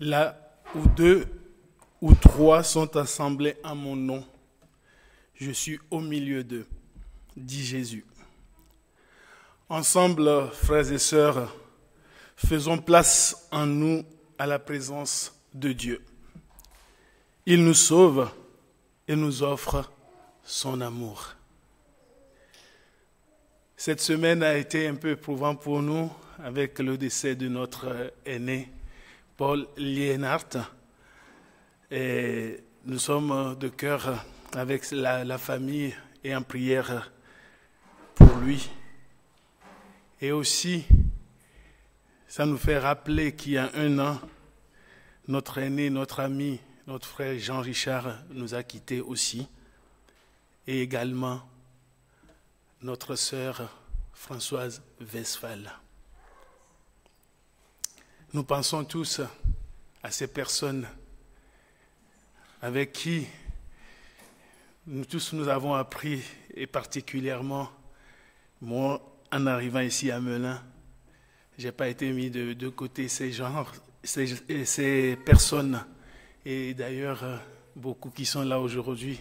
Là où deux ou trois sont assemblés en mon nom, je suis au milieu d'eux, dit Jésus. Ensemble, frères et sœurs, faisons place en nous à la présence de Dieu. Il nous sauve et nous offre son amour. Cette semaine a été un peu éprouvante pour nous avec le décès de notre aîné, Paul Lienhardt. Et nous sommes de cœur avec la famille et en prière pour lui. Et aussi, ça nous fait rappeler qu'il y a un an, notre aîné, notre ami, notre frère Jean-Richard nous a quittés aussi. Et également notre sœur Françoise Westphal. Nous pensons tous à ces personnes avec qui nous avons appris, et particulièrement moi, en arrivant ici à Melun, je n'ai pas été mis de côté ces personnes. Et d'ailleurs, beaucoup qui sont là aujourd'hui,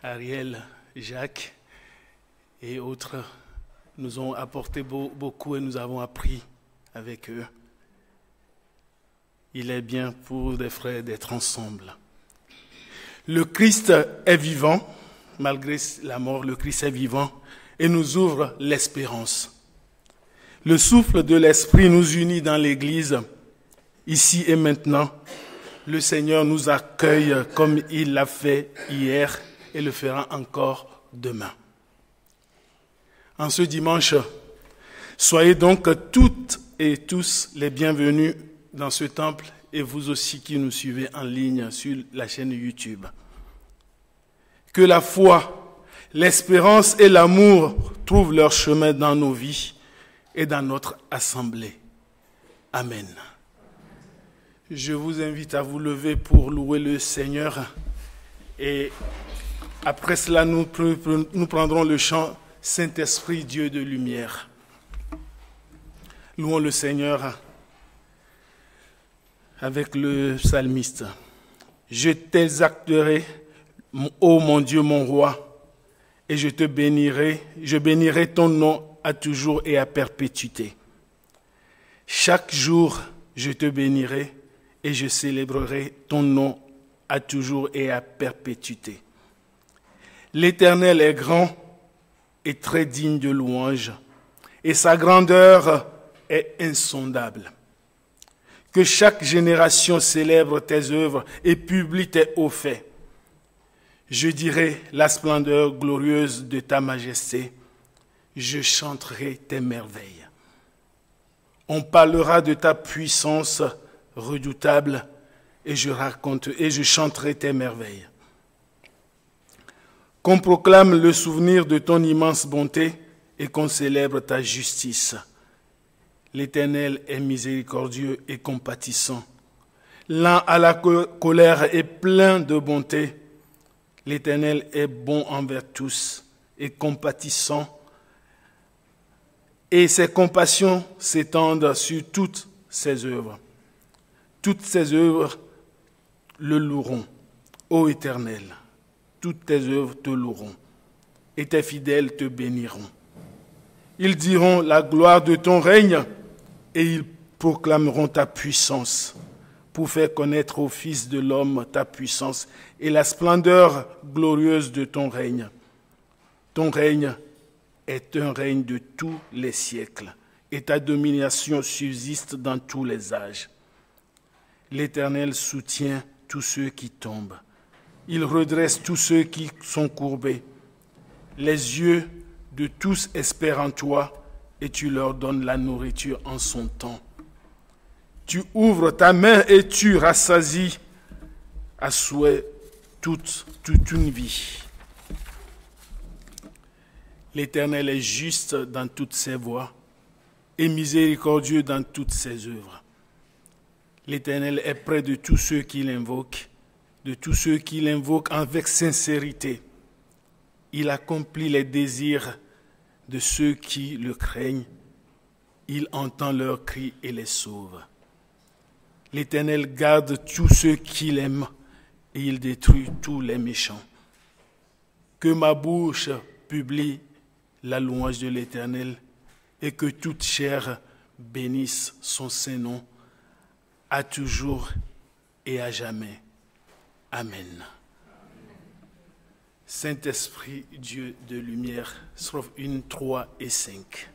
Ariel, Jacques et autres, nous ont apporté beaucoup et nous avons appris avec eux. Il est bien pour des frères d'être ensemble. Le Christ est vivant, malgré la mort, le Christ est vivant et nous ouvre l'espérance. Le souffle de l'Esprit nous unit dans l'Église, ici et maintenant. Le Seigneur nous accueille comme il l'a fait hier et le fera encore demain. En ce dimanche, soyez donc toutes et tous les bienvenus dans ce temple et vous aussi qui nous suivez en ligne sur la chaîne YouTube. Que la foi, l'espérance et l'amour trouvent leur chemin dans nos vies et dans notre assemblée. Amen. Je vous invite à vous lever pour louer le Seigneur et après cela nous prendrons le chant Saint-Esprit, Dieu de lumière. Louons le Seigneur avec le psalmiste. Je t'exalterai, ô mon Dieu, mon roi, et je bénirai ton nom à toujours et à perpétuité. Chaque jour, je te bénirai et je célébrerai ton nom à toujours et à perpétuité. L'Éternel est grand et très digne de louange, et sa grandeur est insondable. Que chaque génération célèbre tes œuvres et publie tes hauts faits. Je dirai la splendeur glorieuse de ta majesté. Je chanterai tes merveilles. On parlera de ta puissance redoutable et je chanterai tes merveilles. Qu'on proclame le souvenir de ton immense bonté et qu'on célèbre ta justice. L'Éternel est miséricordieux et compatissant. Lent à la colère et plein de bonté. L'Éternel est bon envers tous et compatissant. Et ses compassions s'étendent sur toutes ses œuvres. Toutes ses œuvres le loueront, ô Éternel. Toutes tes œuvres te loueront et tes fidèles te béniront. Ils diront la gloire de ton règne et ils proclameront ta puissance pour faire connaître au Fils de l'homme ta puissance et la splendeur glorieuse de ton règne. Ton règne est un règne de tous les siècles et ta domination subsiste dans tous les âges. L'Éternel soutient tous ceux qui tombent. Il redresse tous ceux qui sont courbés. Les yeux de tous espèrent en toi et tu leur donnes la nourriture en son temps. Tu ouvres ta main et tu rassasies à souhait toute une vie. L'Éternel est juste dans toutes ses voies et miséricordieux dans toutes ses œuvres. L'Éternel est près de tous ceux qui l'invoquent, avec sincérité. Il accomplit les désirs de ceux qui le craignent. Il entend leurs cris et les sauve. L'Éternel garde tous ceux qu'il aime et il détruit tous les méchants. Que ma bouche publie la louange de l'Éternel et que toute chair bénisse son Saint-Nom à toujours et à jamais. Amen. Saint-Esprit, Dieu de lumière, strophes 1, 3 et 5.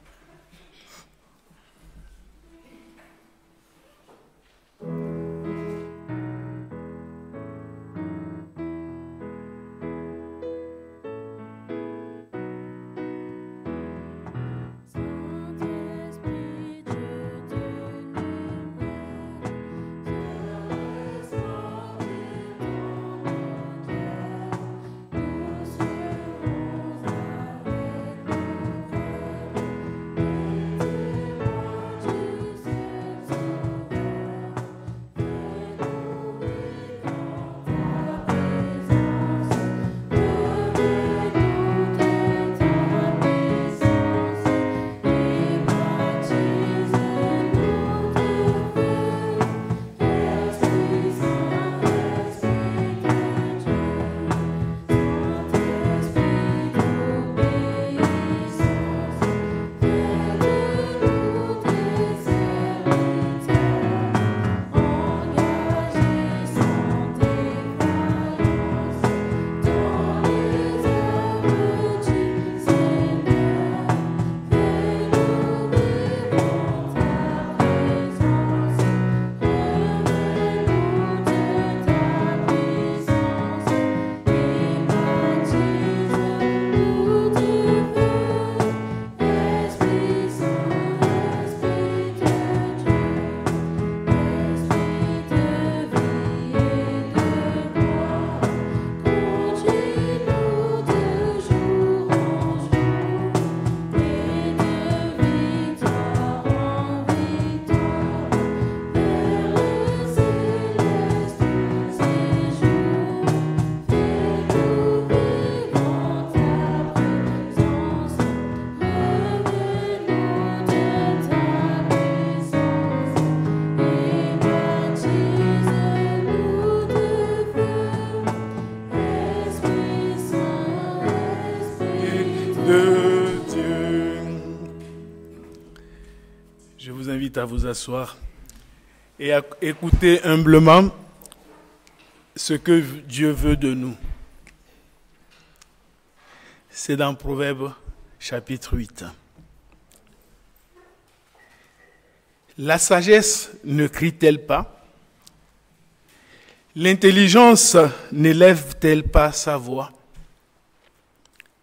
À vous asseoir et à écouter humblement ce que Dieu veut de nous. C'est dans Proverbes chapitre 8. La sagesse ne crie-t-elle pas? L'intelligence n'élève-t-elle pas sa voix?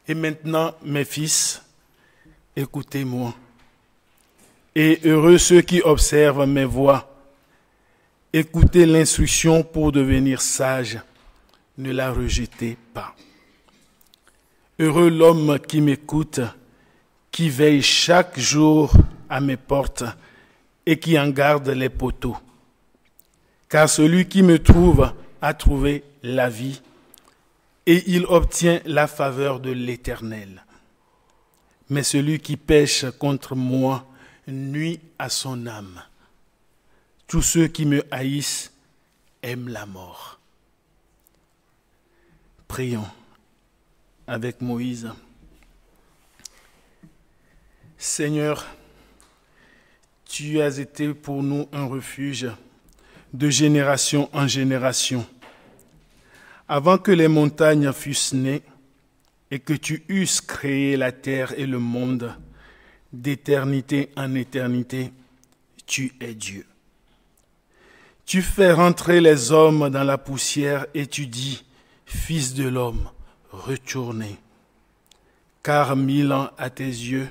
Et maintenant, mes fils, écoutez-moi. Et heureux ceux qui observent mes voies. Écoutez l'instruction pour devenir sage. Ne la rejetez pas. Heureux l'homme qui m'écoute, qui veille chaque jour à mes portes et qui en garde les poteaux. Car celui qui me trouve a trouvé la vie et il obtient la faveur de l'Éternel. Mais celui qui pêche contre moi nuit à son âme. Tous ceux qui me haïssent aiment la mort. Prions avec Moïse. Seigneur, tu as été pour nous un refuge de génération en génération. Avant que les montagnes fussent nées et que tu eusses créé la terre et le monde, d'éternité en éternité, tu es Dieu. Tu fais rentrer les hommes dans la poussière et tu dis, Fils de l'homme, retournez. Car 1000 ans à tes yeux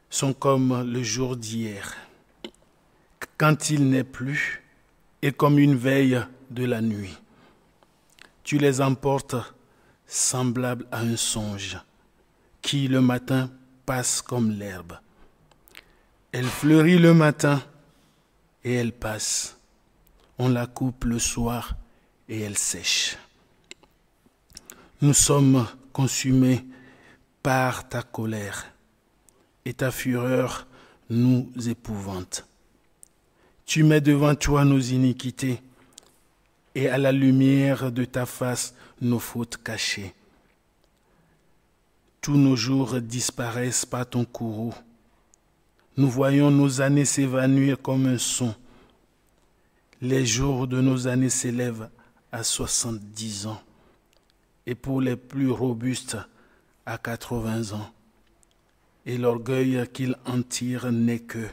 sont comme le jour d'hier, quand il n'est plus, et comme une veille de la nuit. Tu les emportes semblables à un songe, qui le matin passe comme l'herbe. Elle fleurit le matin et elle passe. On la coupe le soir et elle sèche. Nous sommes consumés par ta colère et ta fureur nous épouvante. Tu mets devant toi nos iniquités et à la lumière de ta face nos fautes cachées. Tous nos jours disparaissent par ton courroux. Nous voyons nos années s'évanouir comme un son. Les jours de nos années s'élèvent à 70 ans et pour les plus robustes à 80 ans. Et l'orgueil qu'ils en tirent n'est que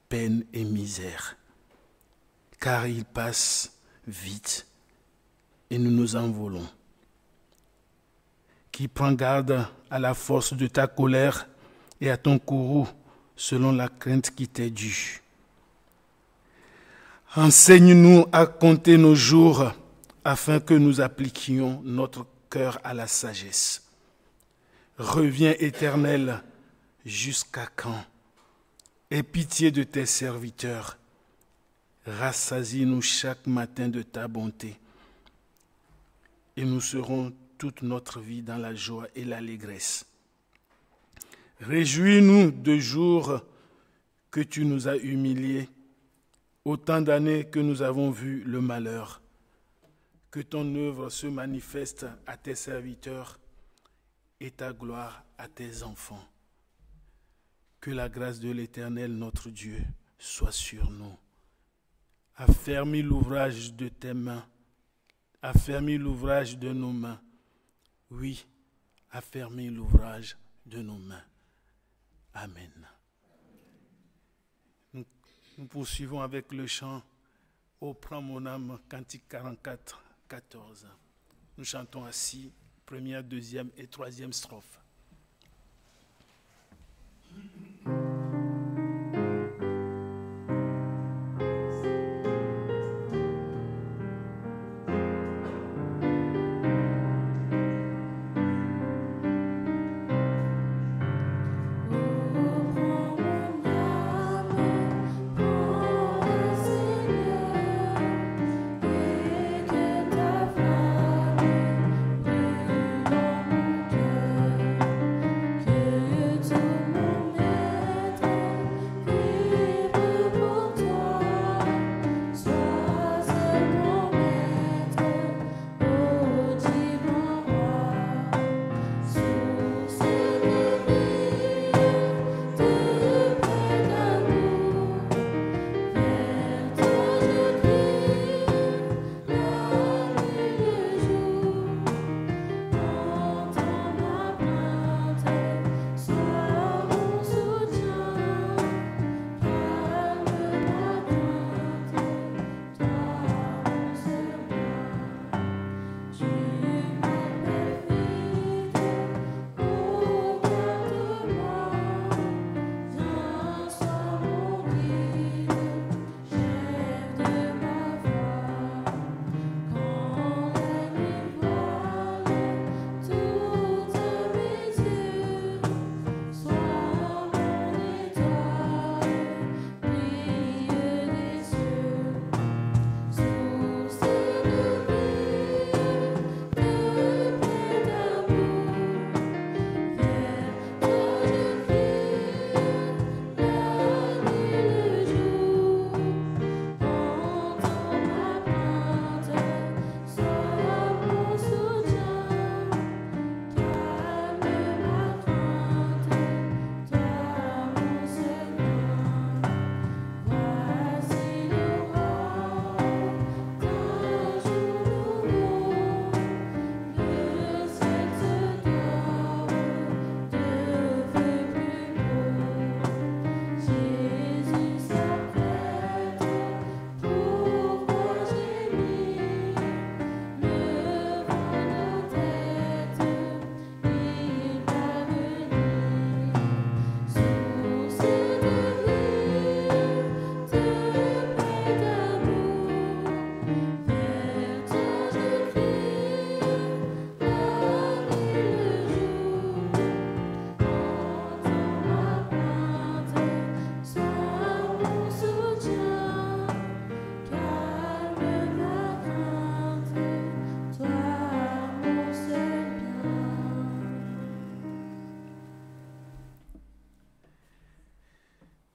peine et misère. Car il passe vite et nous nous envolons. Qui prend garde à la force de ta colère et à ton courroux selon la crainte qui t'est due. Enseigne-nous à compter nos jours afin que nous appliquions notre cœur à la sagesse. Reviens, Éternel, jusqu'à quand? Aie pitié de tes serviteurs. Rassasie-nous chaque matin de ta bonté. Et nous serons toute notre vie dans la joie et l'allégresse. Réjouis-nous de jours que tu nous as humiliés, autant d'années que nous avons vu le malheur. Que ton œuvre se manifeste à tes serviteurs et ta gloire à tes enfants. Que la grâce de l'Éternel, notre Dieu, soit sur nous. Affermis l'ouvrage de tes mains, affermis l'ouvrage de nos mains. Oui, affermis l'ouvrage de nos mains. Amen. Nous poursuivons avec le chant « Ô prends mon âme », cantique 44, 14. Nous chantons assis, première, deuxième et troisième strophe.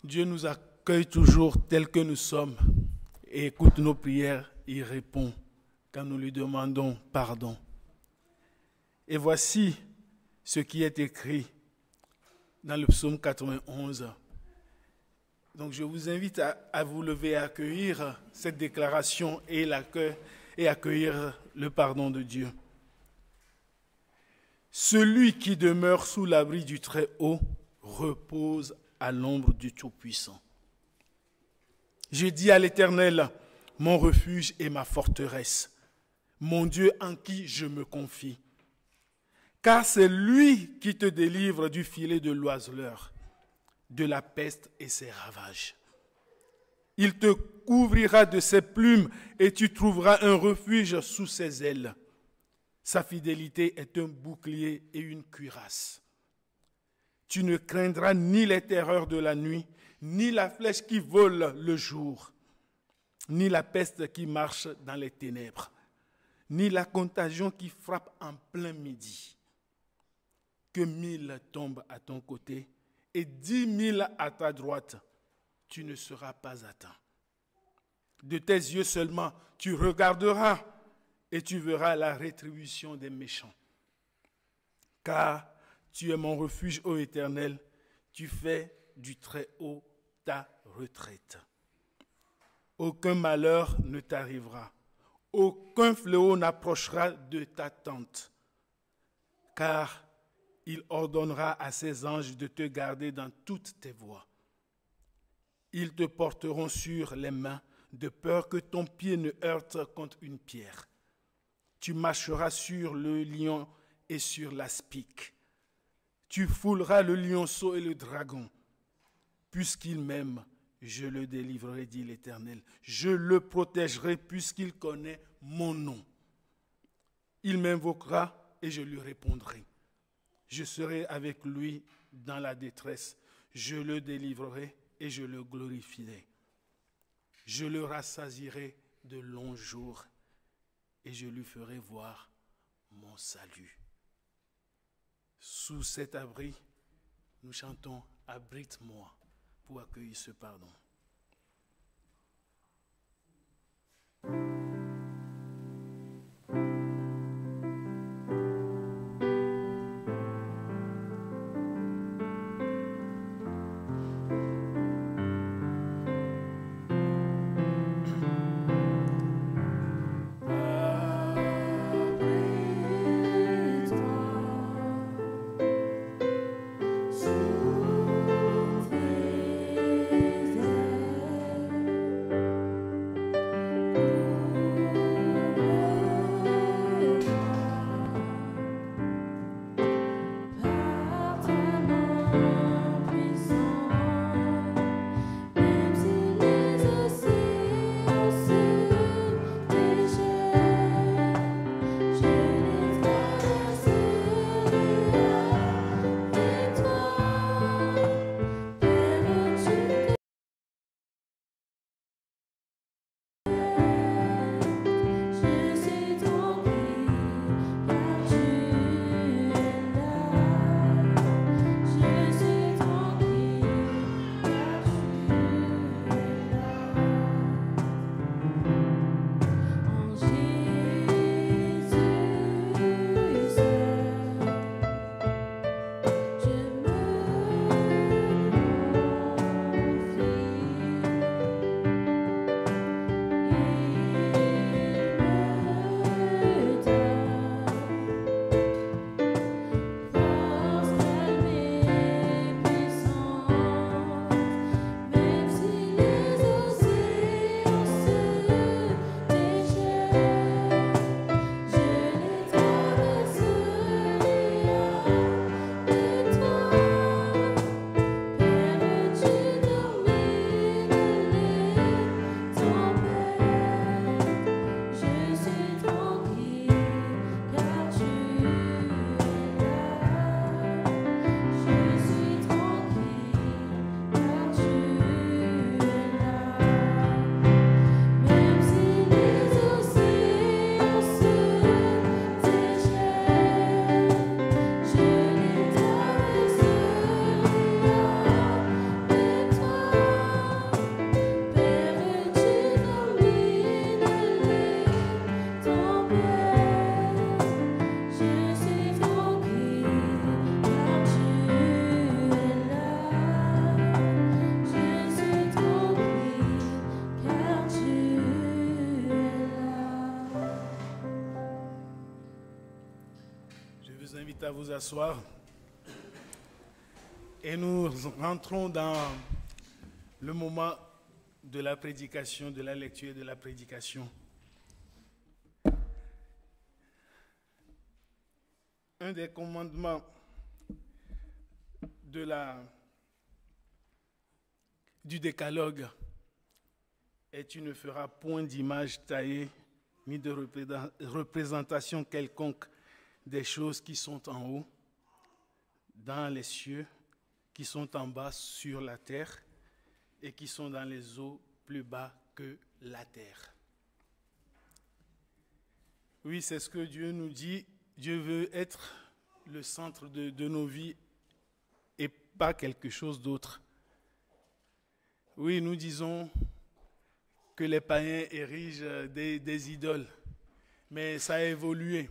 Dieu nous accueille toujours tels que nous sommes. et écoute nos prières, il répond quand nous lui demandons pardon. Et voici ce qui est écrit dans le psaume 91. Donc je vous invite à vous lever et à accueillir cette déclaration et accueillir le pardon de Dieu. Celui qui demeure sous l'abri du Très-Haut repose à l'ombre du Tout-Puissant. Je dis à l'Éternel, mon refuge et ma forteresse, mon Dieu en qui je me confie. Car c'est lui qui te délivre du filet de l'oiseleur, de la peste et ses ravages. Il te couvrira de ses plumes et tu trouveras un refuge sous ses ailes. Sa fidélité est un bouclier et une cuirasse. Tu ne craindras ni les terreurs de la nuit, ni la flèche qui vole le jour, ni la peste qui marche dans les ténèbres, ni la contagion qui frappe en plein midi. Que 1000 tombent à ton côté et 10 000 à ta droite, tu ne seras pas atteint. De tes yeux seulement, tu regarderas et tu verras la rétribution des méchants. Car tu es mon refuge, ô Éternel, tu fais du Très-Haut ta retraite. Aucun malheur ne t'arrivera, aucun fléau n'approchera de ta tente, car il ordonnera à ses anges de te garder dans toutes tes voies. Ils te porteront sur les mains, de peur que ton pied ne heurte contre une pierre. Tu marcheras sur le lion et sur l'aspic. Tu fouleras le lionceau et le dragon. Puisqu'il m'aime, je le délivrerai, dit l'Éternel. Je le protégerai puisqu'il connaît mon nom. Il m'invoquera et je lui répondrai. Je serai avec lui dans la détresse. Je le délivrerai et je le glorifierai. Je le rassasierai de longs jours et je lui ferai voir mon salut. Sous cet abri, nous chantons « Abrite-moi » pour accueillir ce pardon. Sous tes ailes. vous invite à vous asseoir et nous rentrons dans le moment de la prédication, de la lecture et de la prédication. Un des commandements du décalogue est: tu ne feras point d'image taillée ni de représentation quelconque des choses qui sont en haut, dans les cieux, qui sont en bas sur la terre et qui sont dans les eaux plus bas que la terre. Oui, c'est ce que Dieu nous dit. Dieu veut être le centre de nos vies et pas quelque chose d'autre. Oui, nous disons que les païens érigent des idoles, mais ça a évolué.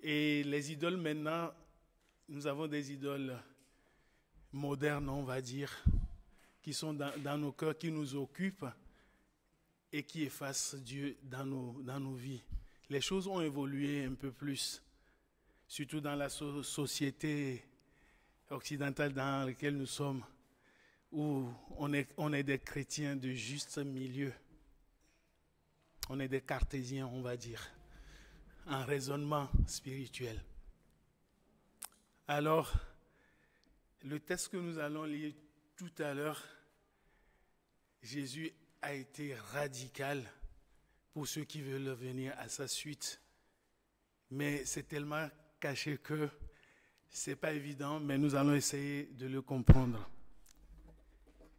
Et les idoles maintenant, nous avons des idoles modernes, on va dire, qui sont dans nos cœurs, qui nous occupent et qui effacent Dieu dans nos vies. Les choses ont évolué un peu plus, surtout dans la société occidentale dans laquelle nous sommes, où on est des chrétiens de juste milieu. On est des cartésiens, on va dire, en raisonnement spirituel. Alors, le texte que nous allons lire tout à l'heure, Jésus a été radical pour ceux qui veulent venir à sa suite. Mais c'est tellement caché que ce n'est pas évident, mais nous allons essayer de le comprendre.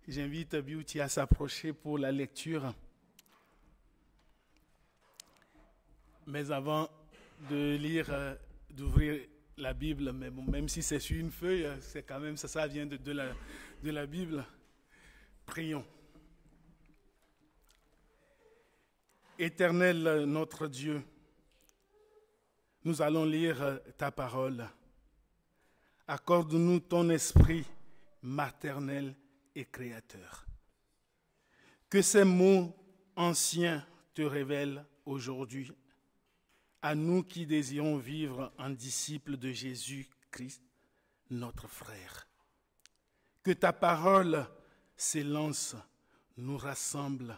J'invite Beauty à s'approcher pour la lecture. Mais avant de lire, d'ouvrir la Bible, mais bon, même si c'est sur une feuille, c'est quand même ça vient de la Bible. Prions. Éternel notre Dieu, nous allons lire ta parole. Accorde-nous ton esprit maternel et créateur. Que ces mots anciens te révèlent aujourd'hui, à nous qui désirons vivre en disciples de Jésus-Christ, notre frère. Que ta parole s'élance, nous rassemble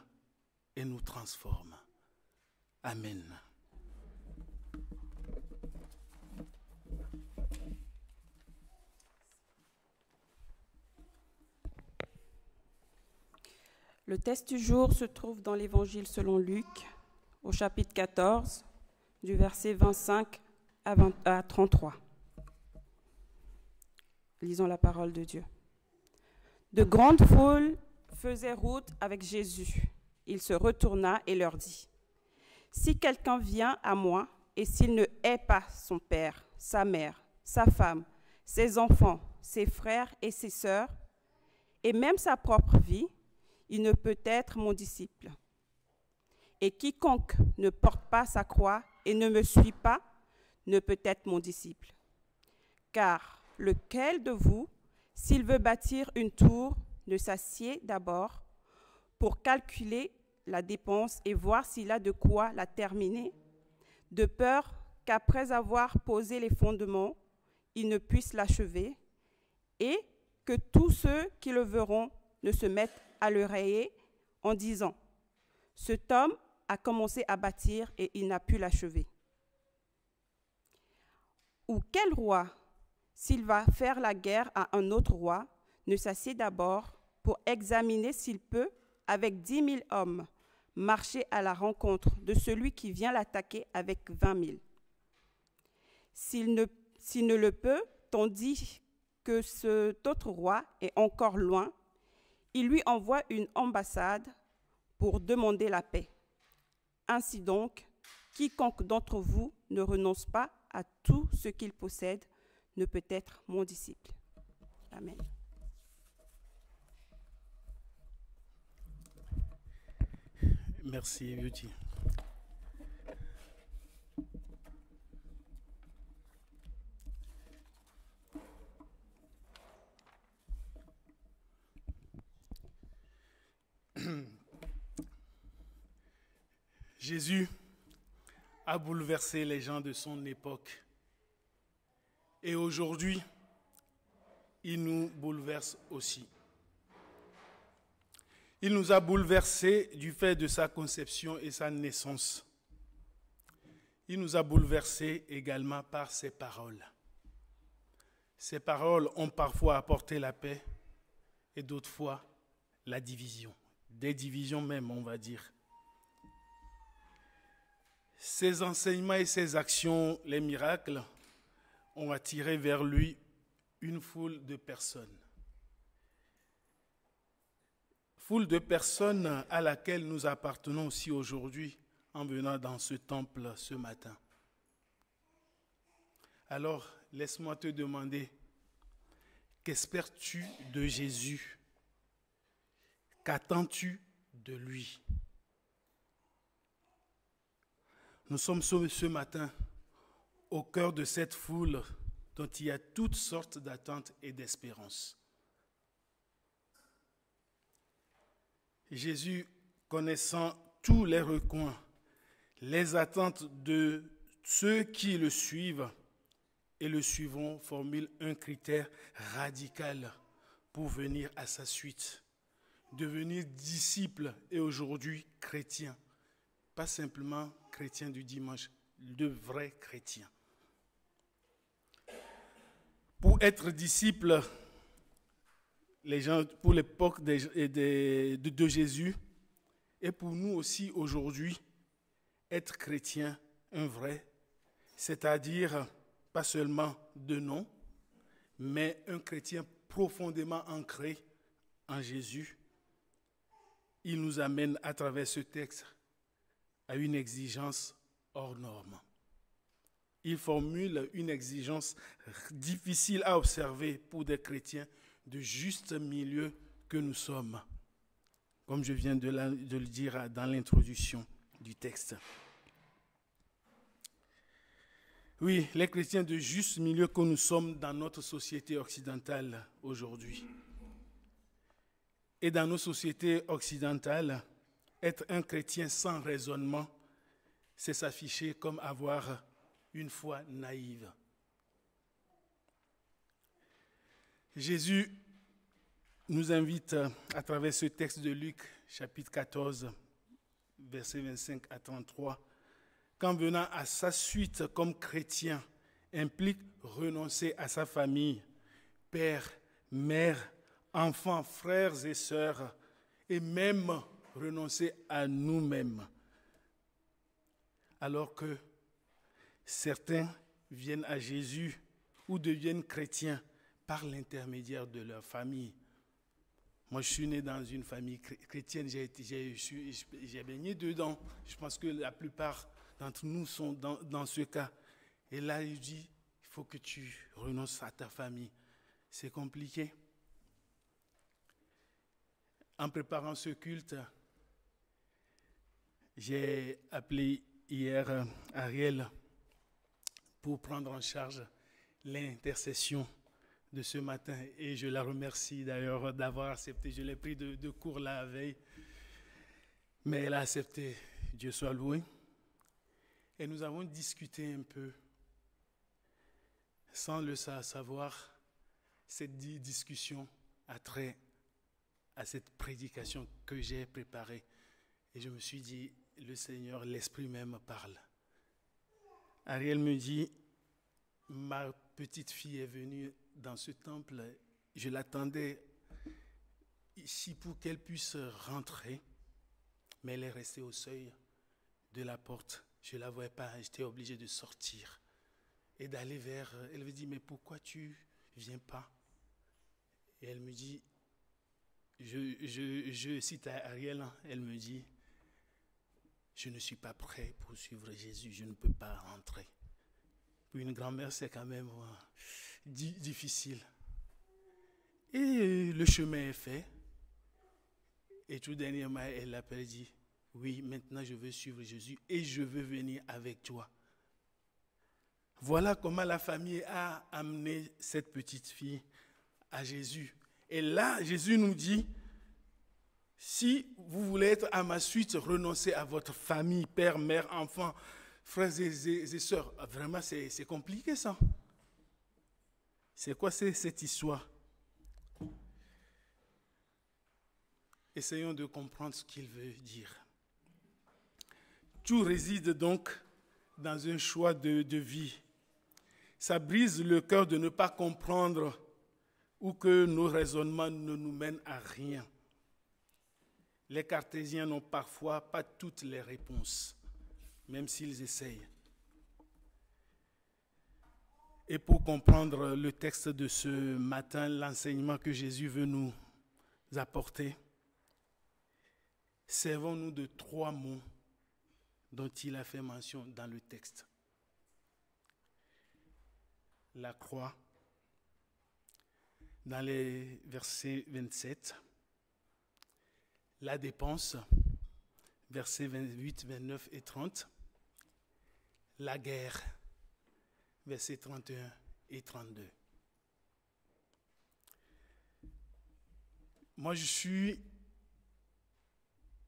et nous transforme. Amen. Le texte du jour se trouve dans l'Évangile selon Luc, au chapitre 14, du verset 25 à 33. Lisons la parole de Dieu. De grandes foules faisaient route avec Jésus. Il se retourna et leur dit: si quelqu'un vient à moi et s'il ne hait pas son père, sa mère, sa femme, ses enfants, ses frères et ses sœurs, et même sa propre vie, il ne peut être mon disciple. Et quiconque ne porte pas sa croix et ne me suit pas, ne peut être mon disciple. Car lequel de vous, s'il veut bâtir une tour, ne s'assied d'abord pour calculer la dépense et voir s'il a de quoi la terminer, de peur qu'après avoir posé les fondements, il ne puisse l'achever, et que tous ceux qui le verront ne se mettent à le rayer en disant: cet homme a commencé à bâtir et il n'a pu l'achever. Ou quel roi, s'il va faire la guerre à un autre roi, ne s'assied d'abord pour examiner s'il peut, avec 10 000 hommes, marcher à la rencontre de celui qui vient l'attaquer avec 20 000. S'il ne le peut, tandis que cet autre roi est encore loin, il lui envoie une ambassade pour demander la paix. Ainsi donc, quiconque d'entre vous ne renonce pas à tout ce qu'il possède ne peut être mon disciple. Amen. Merci, Beauty. Jésus a bouleversé les gens de son époque Et aujourd'hui, il nous bouleverse aussi. Il nous a bouleversés du fait de sa conception et sa naissance. Il nous a bouleversés également par ses paroles. Ses paroles ont parfois apporté la paix et d'autres fois la division. Des divisions même, on va dire. Ses enseignements et ses actions, les miracles, ont attiré vers lui une foule de personnes. Foule de personnes à laquelle nous appartenons aussi aujourd'hui en venant dans ce temple ce matin. Alors, laisse-moi te demander, qu'espères-tu de Jésus? Qu'attends-tu de lui? Nous sommes ce matin au cœur de cette foule dont il y a toutes sortes d'attentes et d'espérances. Jésus, connaissant tous les recoins, les attentes de ceux qui le suivent et le suivront, formule un critère radical pour venir à sa suite. Devenir disciple et aujourd'hui chrétien. Pas simplement chrétien du dimanche, de vrais chrétiens. Pour être disciple, les gens, pour l'époque de Jésus, et pour nous aussi aujourd'hui, être chrétien, un vrai, c'est-à-dire pas seulement de nom, mais un chrétien profondément ancré en Jésus. Il nous amène à travers ce texte à une exigence hors norme. Il formule une exigence difficile à observer pour des chrétiens de juste milieu que nous sommes, comme je viens de le dire dans l'introduction du texte. Oui, les chrétiens de juste milieu que nous sommes dans notre société occidentale aujourd'hui. Et dans nos sociétés occidentales, être un chrétien sans raisonnement, c'est s'afficher comme avoir une foi naïve. Jésus nous invite à travers ce texte de Luc, chapitre 14, versets 25 à 33, qu'en venant à sa suite comme chrétien implique renoncer à sa famille, père, mère, enfants, frères et sœurs, et même renoncer à nous-mêmes. Alors que certains viennent à Jésus ou deviennent chrétiens par l'intermédiaire de leur famille. Moi, je suis né dans une famille chrétienne, j'ai baigné dedans. Je pense que la plupart d'entre nous sont dans ce cas. Et là, il dit, il faut que tu renonces à ta famille. C'est compliqué. En préparant ce culte, j'ai appelé hier Ariel pour prendre en charge l'intercession de ce matin. Et je la remercie d'ailleurs d'avoir accepté. Je l'ai pris de court la veille. Mais elle a accepté. Dieu soit loué. Et nous avons discuté un peu, sans le savoir, cette discussion a trait à cette prédication que j'ai préparée. Et je me suis dit, le Seigneur, l'Esprit même parle. Ariel me dit, ma petite fille est venue dans ce temple, je l'attendais ici pour qu'elle puisse rentrer, mais elle est restée au seuil de la porte. Je ne la voyais pas, j'étais obligé de sortir et d'aller vers elle. Elle me dit, mais pourquoi tu ne viens pas? Et elle me dit, je cite à Ariel, elle me dit, je ne suis pas prêt pour suivre Jésus, je ne peux pas rentrer. Pour une grand-mère, c'est quand même difficile. Et le chemin est fait. Et tout dernièrement, elle appelle et dit, oui, maintenant je veux suivre Jésus et je veux venir avec toi. Voilà comment la famille a amené cette petite fille à Jésus. Et là, Jésus nous dit, si vous voulez être à ma suite, renoncez à votre famille, père, mère, enfants, frères et sœurs. Vraiment, c'est compliqué ça. C'est quoi cette histoire? Essayons de comprendre ce qu'il veut dire. Tout réside donc dans un choix de vie. Ça brise le cœur de ne pas comprendre ou que nos raisonnements ne nous mènent à rien. Les cartésiens n'ont parfois pas toutes les réponses, même s'ils essayent. Et pour comprendre le texte de ce matin, l'enseignement que Jésus veut nous apporter, servons-nous de 3 mots dont il a fait mention dans le texte. La croix, dans les versets 27, la dépense, versets 28, 29 et 30, la guerre, versets 31 et 32. Moi, je suis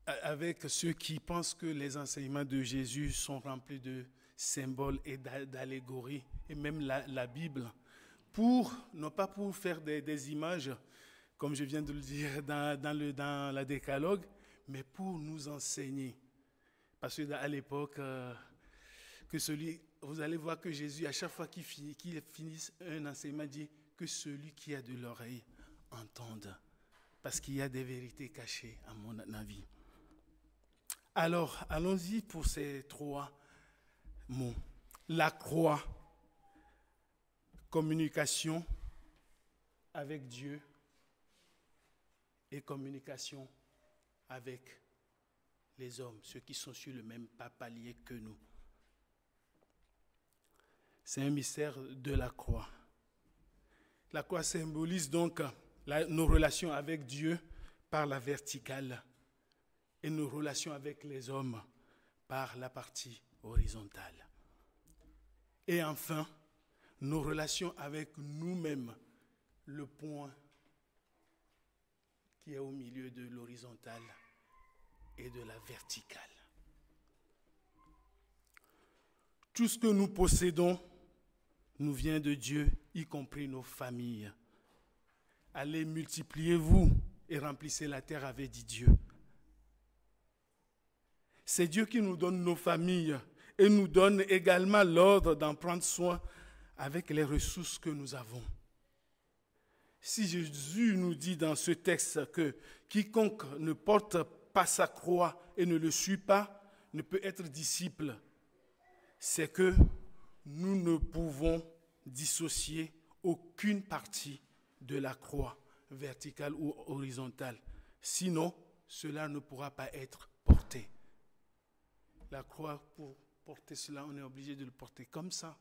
avec ceux qui pensent que les enseignements de Jésus sont remplis de symboles et d'allégories, et même la Bible, non pas pour faire des images, comme je viens de le dire dans la décalogue, mais pour nous enseigner. Parce qu'à l'époque, vous allez voir que Jésus, à chaque fois qu'il finit un enseignement, dit que celui qui a de l'oreille entende. Parce qu'il y a des vérités cachées, à mon avis. Alors, allons-y pour ces 3 mots. La croix, communication avec Dieu et communication avec les hommes, ceux qui sont sur le même palier que nous. C'est un mystère de la croix. La croix symbolise donc nos relations avec Dieu par la verticale et nos relations avec les hommes par la partie horizontale. Et enfin, nos relations avec nous-mêmes, le point qui est au milieu de l'horizontale et de la verticale. Tout ce que nous possédons nous vient de Dieu, y compris nos familles. Allez, multipliez-vous et remplissez la terre, avait dit Dieu. C'est Dieu qui nous donne nos familles et nous donne également l'ordre d'en prendre soin avec les ressources que nous avons. Si Jésus nous dit dans ce texte que quiconque ne porte pas sa croix et ne le suit pas ne peut être disciple, c'est que nous ne pouvons dissocier aucune partie de la croix, verticale ou horizontale. Sinon, cela ne pourra pas être porté. La croix, pour porter cela, on est obligé de le porter comme ça.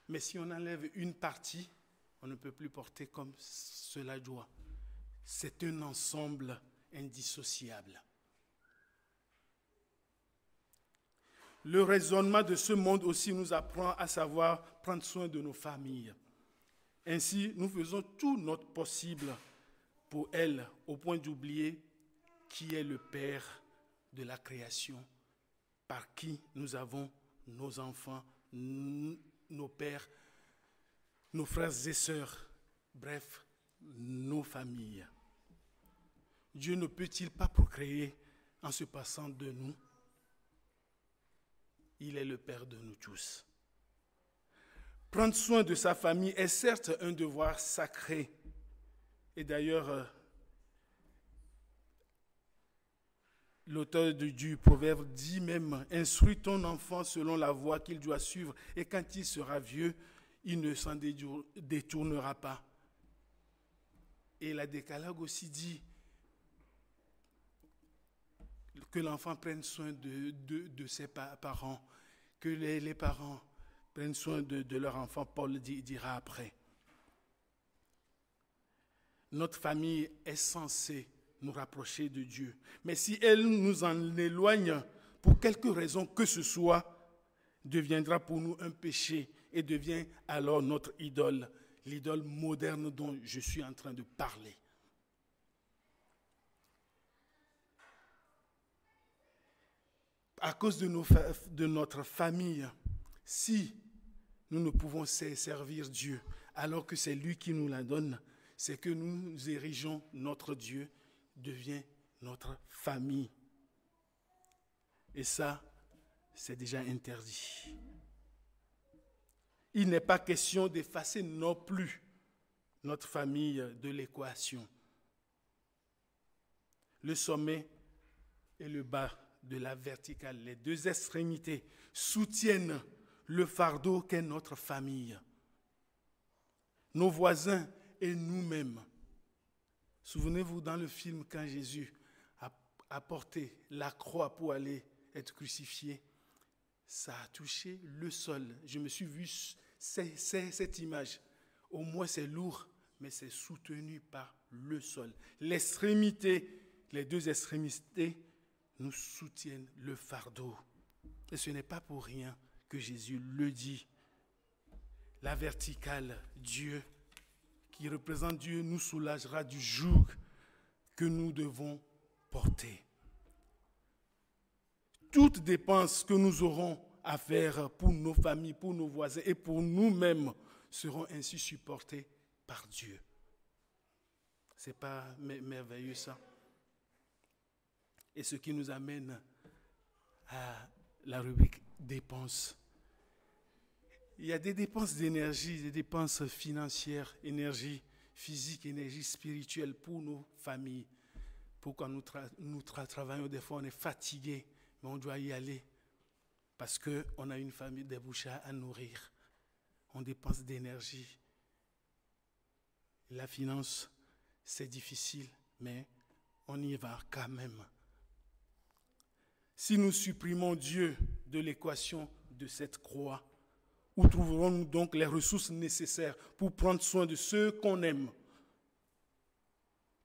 Mais si on enlève une partie, on ne peut plus porter comme cela doit. C'est un ensemble indissociable. Le raisonnement de ce monde aussi nous apprend à savoir prendre soin de nos familles. Ainsi, nous faisons tout notre possible pour elles, au point d'oublier qui est le Père de la création, par qui nous avons nos enfants, nos pères, nos frères et sœurs, bref, nos familles. Dieu ne peut-il pas procréer en se passant de nous? Il est le Père de nous tous. Prendre soin de sa famille est certes un devoir sacré. Et d'ailleurs, l'auteur du proverbe dit même « Instruis ton enfant selon la voie qu'il doit suivre, et quand il sera vieux, il ne s'en détournera pas. » Et la décalogue aussi dit que l'enfant prenne soin de ses parents, que les parents prennent soin de leur enfant, Paul dira après. Notre famille est censée nous rapprocher de Dieu. Mais si elle nous en éloigne, pour quelque raison que ce soit, deviendra pour nous un péché et devient alors notre idole, l'idole moderne dont je suis en train de parler. À cause de notre famille, si nous ne pouvons servir Dieu alors que c'est lui qui nous la donne, c'est que nous érigeons notre Dieu, devient notre famille. Et ça, c'est déjà interdit. Il n'est pas question d'effacer non plus notre famille de l'équation. Le sommet et le bas de la verticale, les deux extrémités soutiennent le fardeau qu'est notre famille, nos voisins et nous-mêmes. Souvenez-vous dans le film quand Jésus a porté la croix pour aller être crucifié, ça a touché le sol. Je me suis vu cette image. Au moins c'est lourd, mais c'est soutenu par le sol. L'extrémité, les deux extrémités nous soutiennent le fardeau. Et ce n'est pas pour rien que Jésus le dit. La verticale, Dieu, qui représente Dieu, nous soulagera du joug que nous devons porter. Toute dépense que nous aurons à faire pour nos familles, pour nos voisins et pour nous-mêmes seront ainsi supportées par Dieu. C'est pas merveilleux ça? Et ce qui nous amène à la rubrique dépenses. Il y a des dépenses d'énergie, des dépenses financières, énergie physique, énergie spirituelle pour nos familles. Pourquoi nous travaillons, des fois on est fatigué, mais on doit y aller parce qu'on a une famille, des bouchées à nourrir. On dépense d'énergie. La finance, c'est difficile, mais on y va quand même. Si nous supprimons Dieu de l'équation de cette croix, où trouverons-nous donc les ressources nécessaires pour prendre soin de ceux qu'on aime?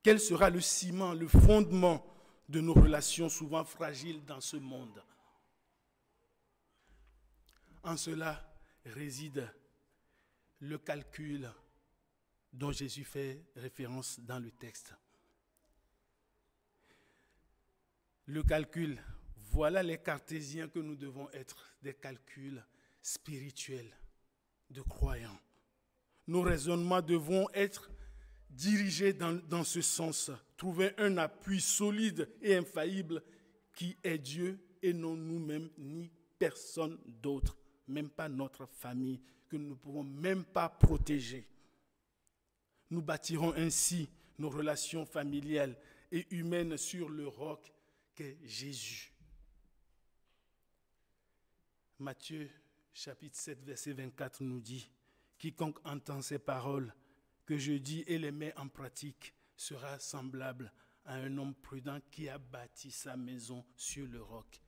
Quel sera le ciment, le fondement de nos relations souvent fragiles dans ce monde? En cela réside le calcul dont Jésus fait référence dans le texte. Le calcul, voilà les cartésiens que nous devons être, des calculs spirituels de croyants. Nos raisonnements devront être dirigés dans ce sens, trouver un appui solide et infaillible qui est Dieu et non nous-mêmes ni personne d'autre, même pas notre famille, que nous ne pouvons même pas protéger. Nous bâtirons ainsi nos relations familiales et humaines sur le roc qu'est Jésus. Matthieu chapitre 7, verset 24 nous dit « Quiconque entend ces paroles que je dis et les met en pratique sera semblable à un homme prudent qui a bâti sa maison sur le roc. »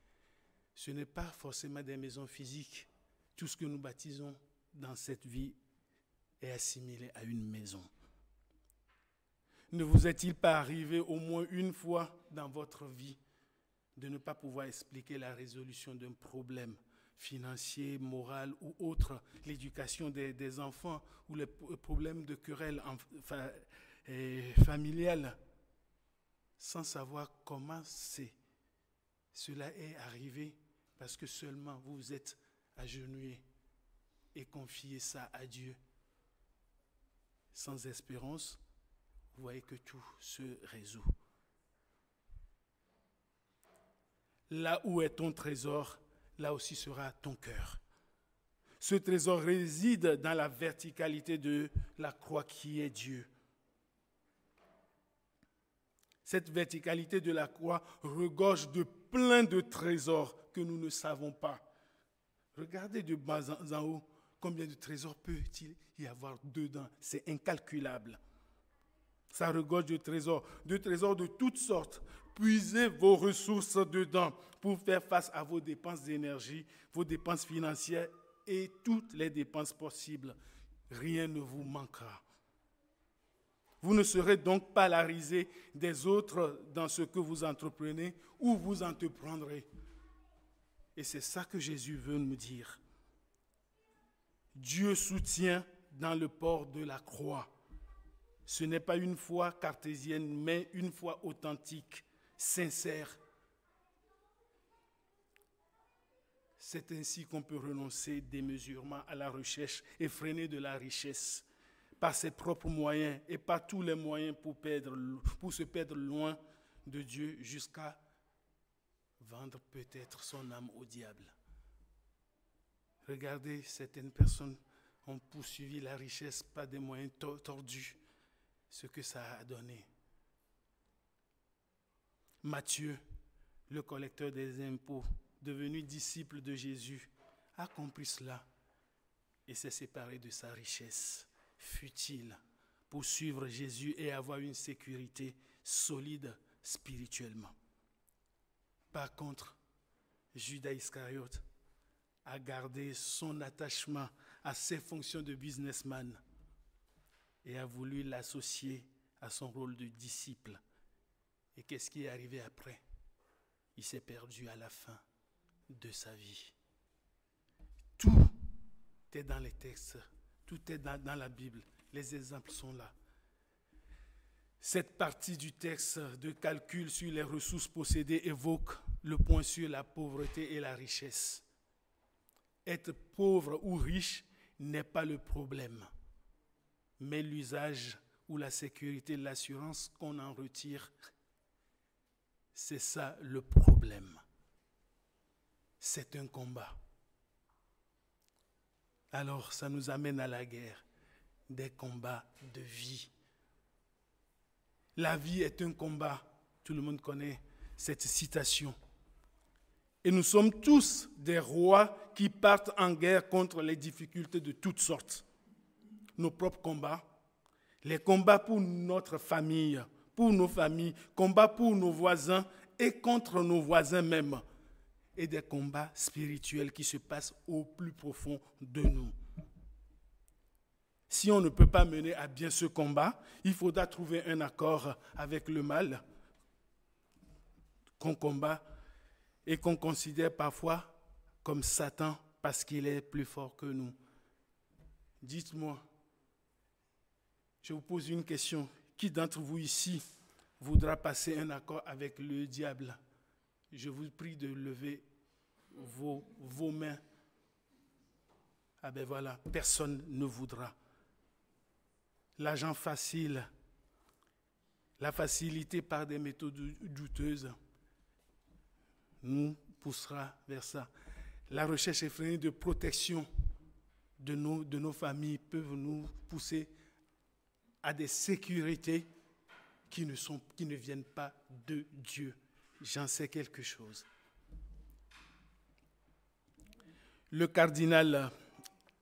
Ce n'est pas forcément des maisons physiques. Tout ce que nous bâtissons dans cette vie est assimilé à une maison. Ne vous est-il pas arrivé au moins une fois dans votre vie de ne pas pouvoir expliquer la résolution d'un problème financier, moral ou autre, l'éducation des enfants ou les problèmes de querelle familiale, sans savoir comment cela est arrivé, parce que seulement vous vous êtes agenouillé et confié ça à Dieu. Sans espérance, vous voyez que tout se résout. Là où est ton trésor, là aussi sera ton cœur. Ce trésor réside dans la verticalité de la croix qui est Dieu. Cette verticalité de la croix regorge de plein de trésors que nous ne savons pas. Regardez de bas en haut, combien de trésors peut-il y avoir dedans? C'est incalculable. Ça regorge de trésors de toutes sortes. Puisez vos ressources dedans pour faire face à vos dépenses d'énergie, vos dépenses financières et toutes les dépenses possibles. Rien ne vous manquera. Vous ne serez donc pas la risée des autres dans ce que vous entreprenez ou vous entreprendrez. Et c'est ça que Jésus veut nous dire. Dieu soutient dans le port de la croix. Ce n'est pas une foi cartésienne, mais une foi authentique, sincère. C'est ainsi qu'on peut renoncer démesurément à la recherche effrénée de la richesse, par ses propres moyens et par tous les moyens pour se perdre loin de Dieu jusqu'à vendre peut-être son âme au diable. Regardez, certaines personnes ont poursuivi la richesse par des moyens tordus, ce que ça a donné. Matthieu, le collecteur des impôts, devenu disciple de Jésus, a compris cela et s'est séparé de sa richesse futile pour suivre Jésus et avoir une sécurité solide spirituellement. Par contre, Judas Iscariote a gardé son attachement à ses fonctions de businessman et a voulu l'associer à son rôle de disciple. Et qu'est-ce qui est arrivé après? Il s'est perdu à la fin de sa vie. Tout est dans les textes, tout est dans la Bible. Les exemples sont là. Cette partie du texte de calcul sur les ressources possédées évoque le point sur la pauvreté et la richesse. Être pauvre ou riche n'est pas le problème, mais l'usage ou la sécurité, l'assurance qu'on en retire, c'est ça le problème. C'est un combat. Alors, ça nous amène à la guerre, des combats de vie. La vie est un combat. Tout le monde connaît cette citation. Et nous sommes tous des rois qui partent en guerre contre les difficultés de toutes sortes. Nos propres combats, les combats pour notre famille, pour nos familles, combats pour nos voisins et contre nos voisins même. Et des combats spirituels qui se passent au plus profond de nous. Si on ne peut pas mener à bien ce combat, il faudra trouver un accord avec le mal qu'on combat et qu'on considère parfois comme Satan parce qu'il est plus fort que nous. Dites-moi, je vous pose une question. Qui d'entre vous ici voudra passer un accord avec le diable? Je vous prie de lever vos mains. Ah ben voilà, personne ne voudra. L'argent facile, la facilité par des méthodes douteuses nous poussera vers ça. La recherche effrénée de protection de nos familles peuvent nous pousser à des sécurités qui ne viennent pas de Dieu. J'en sais quelque chose. Le cardinal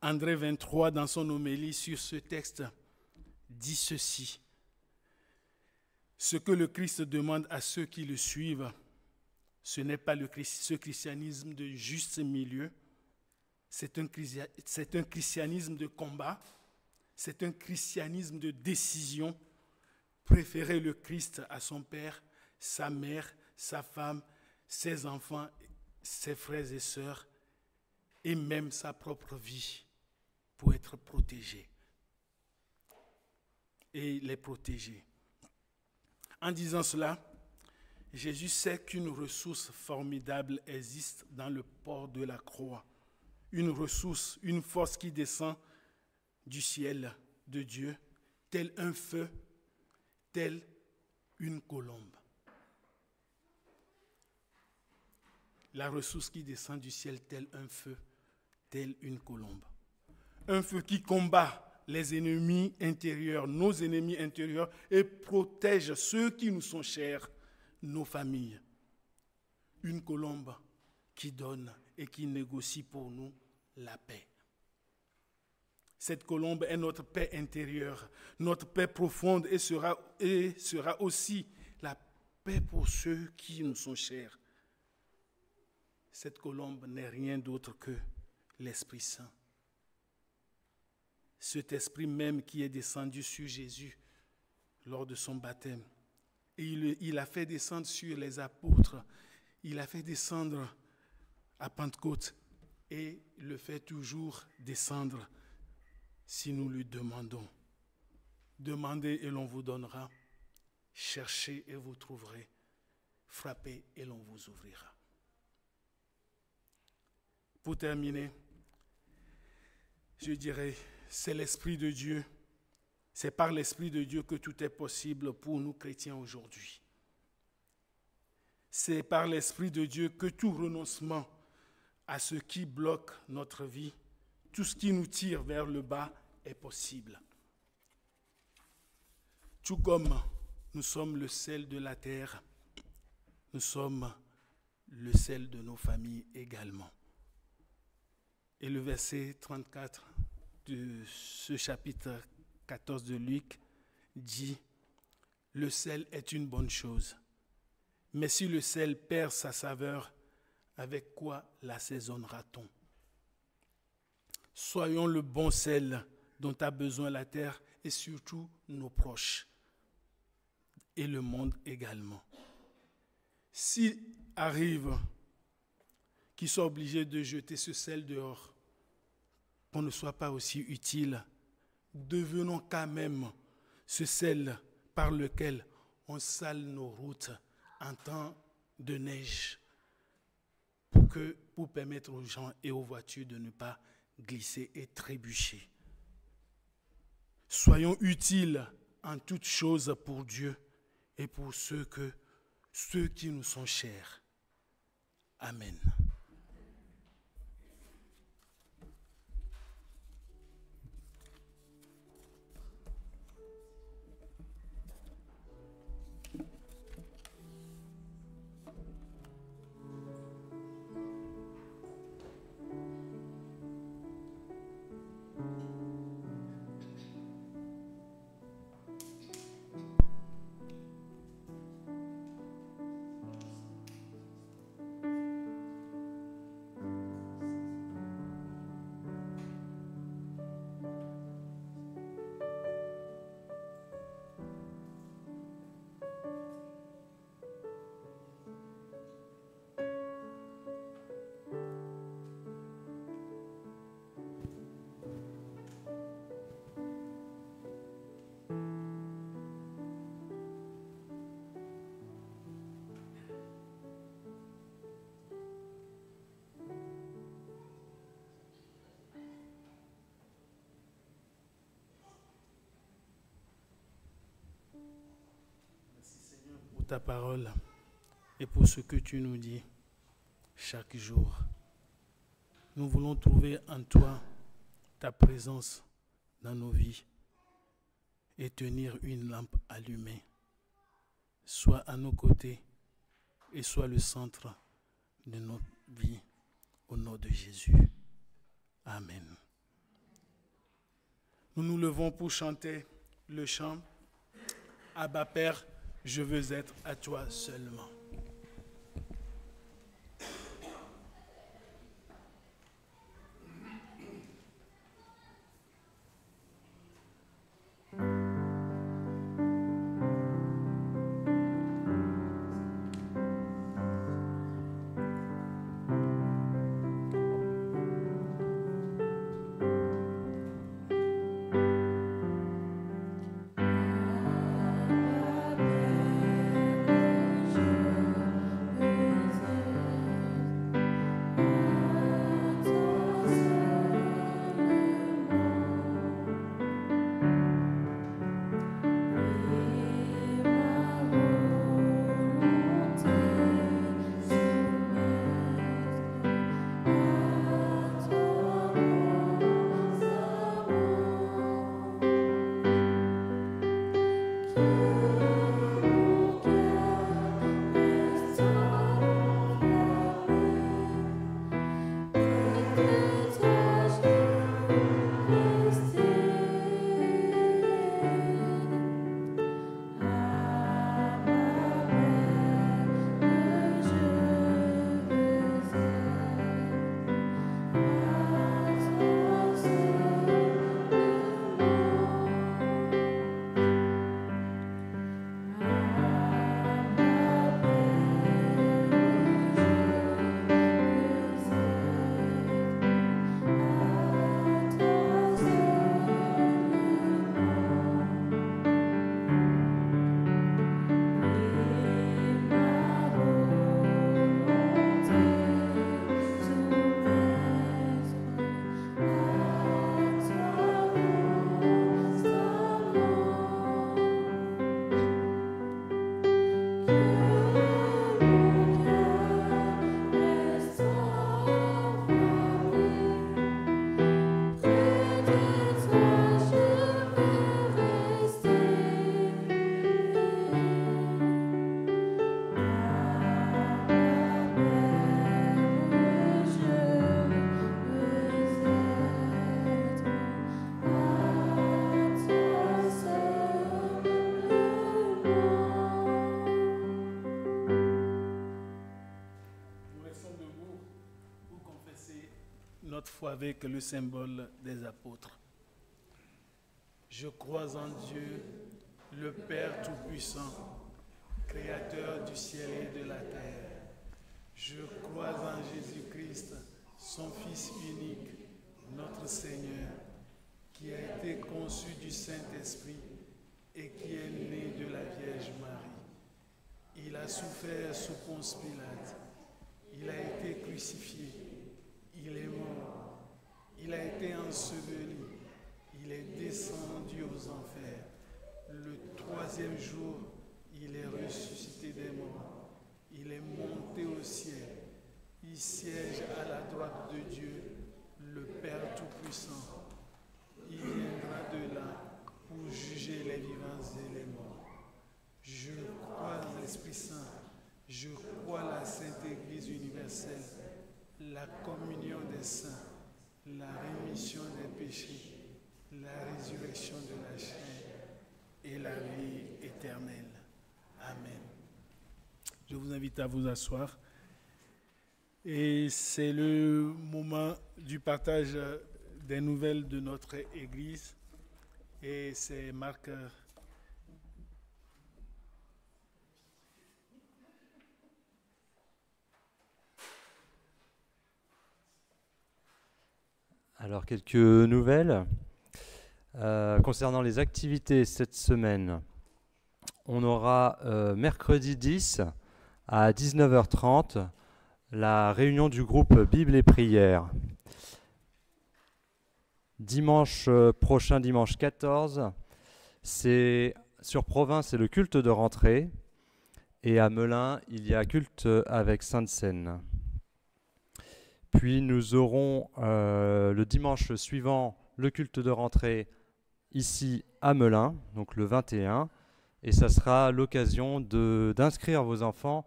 André 23, dans son homélie sur ce texte, dit ceci. Ce que le Christ demande à ceux qui le suivent, ce n'est pas ce christianisme de juste milieu, c'est un christianisme de combat, c'est un christianisme de décision. Préférer le Christ à son père, sa mère, sa femme, ses enfants, ses frères et sœurs, et même sa propre vie pour être protégé et les protéger. En disant cela, Jésus sait qu'une ressource formidable existe dans le port de la croix. Une ressource, une force qui descend du ciel de Dieu, tel un feu, tel une colombe. La ressource qui descend du ciel, tel un feu, tel une colombe. Un feu qui combat les ennemis intérieurs, nos ennemis intérieurs, et protège ceux qui nous sont chers, nos familles. Une colombe qui donne et qui négocie pour nous la paix. Cette colombe est notre paix intérieure, notre paix profonde et sera aussi la paix pour ceux qui nous sont chers. Cette colombe n'est rien d'autre que l'Esprit Saint. Cet esprit même qui est descendu sur Jésus lors de son baptême. Et il l'a fait descendre sur les apôtres. Il l'a fait descendre à Pentecôte. Et le fait toujours descendre si nous lui demandons. Demandez et l'on vous donnera. Cherchez et vous trouverez. Frappez et l'on vous ouvrira. Pour terminer, je dirais, c'est l'Esprit de Dieu C'est par l'Esprit de Dieu que tout est possible pour nous chrétiens aujourd'hui. C'est par l'Esprit de Dieu que tout renoncement à ce qui bloque notre vie, tout ce qui nous tire vers le bas est possible. Tout comme nous sommes le sel de la terre, nous sommes le sel de nos familles également. Et le verset 34 de ce chapitre 14 de Luc dit « Le sel est une bonne chose, mais si le sel perd sa saveur, avec quoi l'assaisonnera-t-on » Soyons le bon sel dont a besoin la terre et surtout nos proches et le monde également. S'il arrive qu'ils soient obligés de jeter ce sel dehors, qu'on ne soit pas aussi utile, devenons quand même ce sel par lequel on sale nos routes en temps de neige pour permettre aux gens et aux voitures de ne pas glisser et trébucher. Soyons utiles en toutes choses pour Dieu et pour ceux qui nous sont chers. Amen. Pour ta parole et pour ce que tu nous dis chaque jour. Nous voulons trouver en toi ta présence dans nos vies et tenir une lampe allumée, soit à nos côtés et soit le centre de notre vie, au nom de Jésus. Amen. Nous nous levons pour chanter le chant « Abba Père, je veux être à toi seulement ». Je notre foi avec le symbole des apôtres. Je crois en Dieu, le Père Tout-Puissant, Créateur du ciel et de la terre. Je crois en Jésus-Christ, son Fils unique, notre Seigneur, qui a été conçu du Saint-Esprit et qui est né de la Vierge Marie. Il a souffert sous Ponce Pilate. Il a été crucifié. Il est mort. Il a été enseveli. Il est descendu aux enfers. Le troisième jour, il est ressuscité des morts. Il est monté au ciel. Il siège à la droite de Dieu, le Père Tout-Puissant. Il viendra de là pour juger les vivants et les morts. Je crois en l'Esprit Saint. Je crois la Sainte Église universelle, la communion des saints, la rémission des péchés, la résurrection de la chair et la vie éternelle. Amen. Je vous invite à vous asseoir. Et c'est le moment du partage des nouvelles de notre Église. Et c'est Marc. Alors, quelques nouvelles concernant les activités cette semaine. On aura mercredi 10 à 19h30 la réunion du groupe Bible et Prière. Dimanche prochain, dimanche 14, c'est sur Provins, c'est le culte de rentrée. Et à Melun, il y a culte avec Sainte-Seine. Puis nous aurons le dimanche suivant le culte de rentrée ici à Melun, donc le 21. Et ça sera l'occasion d'inscrire vos enfants